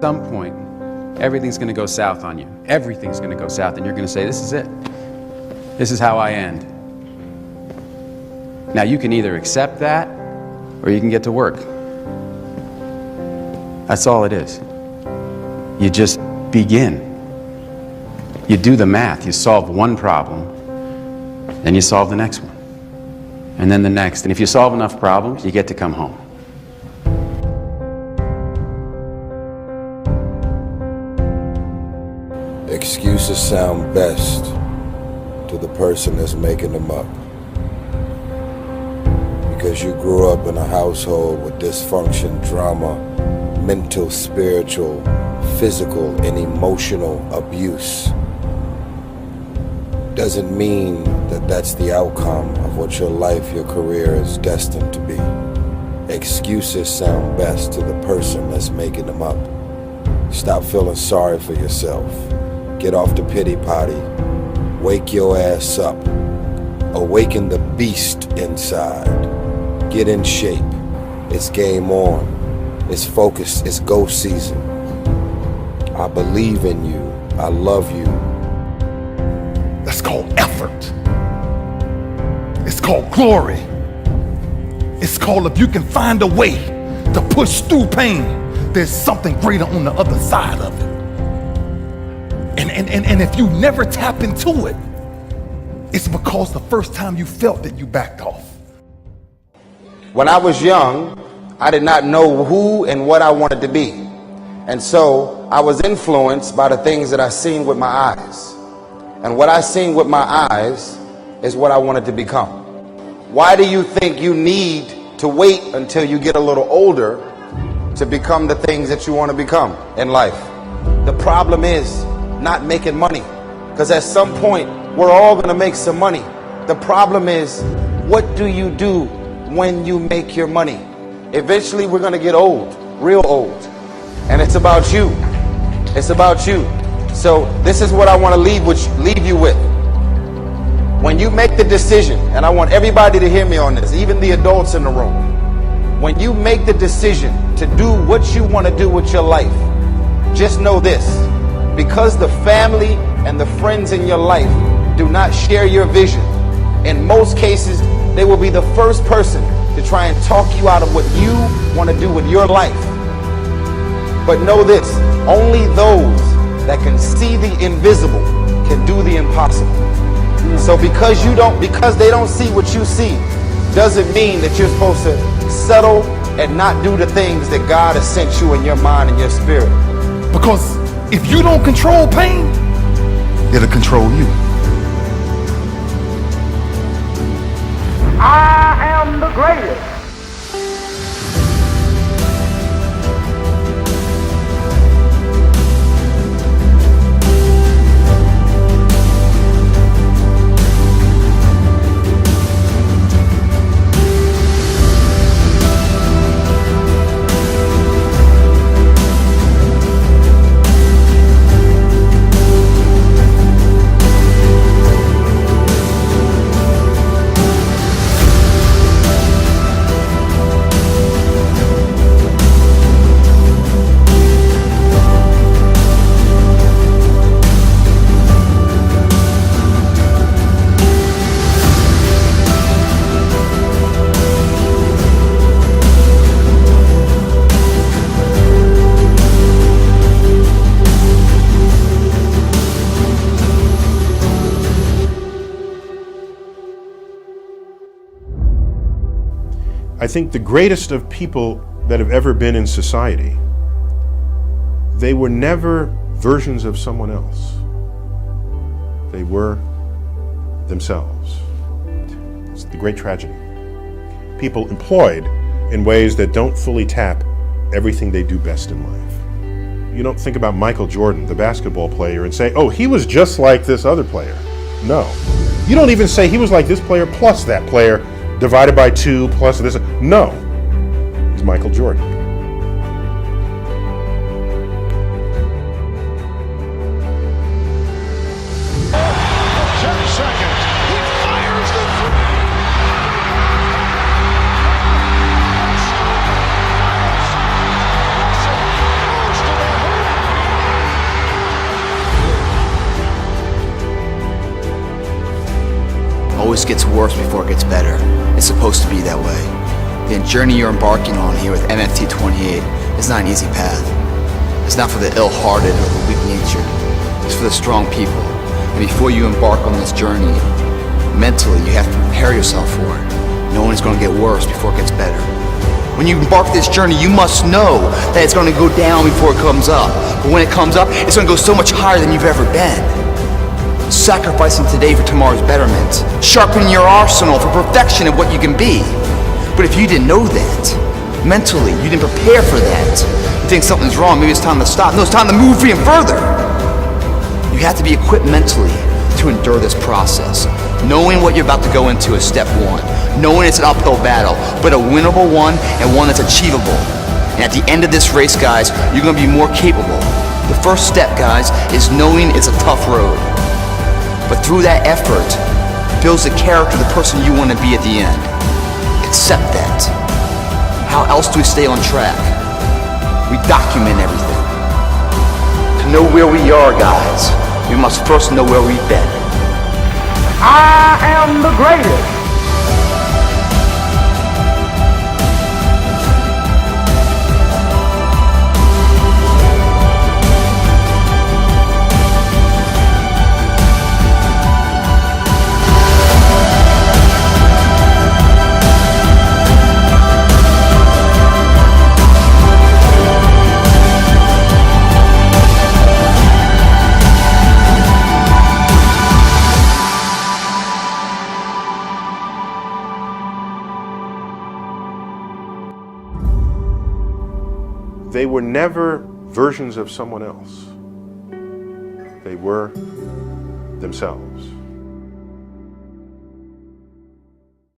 some point, everything's going to go south on you. Everything's going to go south, and you're going to say, this is it. This is how I end. Now, you can either accept that, or you can get to work. That's all it is. You just begin. You do the math. You solve one problem, then you solve the next one, and then the next. And if you solve enough problems, you get to come home. Excuses sound best to the person that's making them up. Because you grew up in a household with dysfunction, drama, mental, spiritual, physical, and emotional abuse. Doesn't mean that that's the outcome of what your life, your career is destined to be. Excuses sound best to the person that's making them up. Stop feeling sorry for yourself. Get off the pity potty. Wake your ass up. Awaken the beast inside. Get in shape. It's game on. It's focused. It's go season. I believe in you. I love you. That's called effort. It's called glory. It's called, if you can find a way to push through pain, there's something greater on the other side of it. And if you never tap into it, it's because the first time you felt it, you backed off. When I was young, I did not know who and what I wanted to be. And so I was influenced by the things that I seen with my eyes. And what I seen with my eyes is what I wanted to become. Why do you think you need to wait until you get a little older to become the things that you want to become in life? The problem is not making money, because at some point we're all going to make some money. The problem is, what do you do when you make your money? Eventually we're going to get old, real old, and it's about you. It's about you. So this is what I want to leave you with. When you make the decision, and I want everybody to hear me on this, even the adults in the room, when you make the decision to do what you want to do with your life, just know this: because the family and the friends in your life do not share your vision, in most cases they will be the first person to try and talk you out of what you want to do with your life. But know this: only those that can see the invisible can do the impossible. So because they don't see what you see, doesn't mean that you're supposed to settle and not do the things that God has sent you in your mind and your spirit. Because if you don't control pain, it'll control you. I am the greatest. I think the greatest of people that have ever been in society, they were never versions of someone else. They were themselves. It's the great tragedy. People employed in ways that don't fully tap everything they do best in life. You don't think about Michael Jordan, the basketball player, and say, oh, he was just like this other player. No. You don't even say he was like this player plus that player divided by 2 plus this. No. He's Michael Jordan. always gets worse before it gets better. It's supposed to be that way. The journey you're embarking on here with MFT 28 is not an easy path. It's not for the ill-hearted or the weak-natured. It's for the strong people. And before you embark on this journey, mentally you have to prepare yourself for it, knowing it's going to get worse before it gets better. When you embark this journey, you must know that it's going to go down before it comes up. But when it comes up, it's going to go so much higher than you've ever been. Sacrificing today for tomorrow's betterment. Sharpening your arsenal for perfection of what you can be. But if you didn't know that, mentally, you didn't prepare for that, you think something's wrong, maybe it's time to stop. No, it's time to move even further. You have to be equipped mentally to endure this process. Knowing what you're about to go into is step one. Knowing it's an uphill battle, but a winnable one and one that's achievable. And at the end of this race, guys, you're going to be more capable. The first step, guys, is knowing it's a tough road. But through that effort, builds the character of the person you want to be at the end. Accept that. How else do we stay on track? We document everything. To know where we are, guys, we must first know where we've been. I am the greatest. They were never versions of someone else. They were themselves.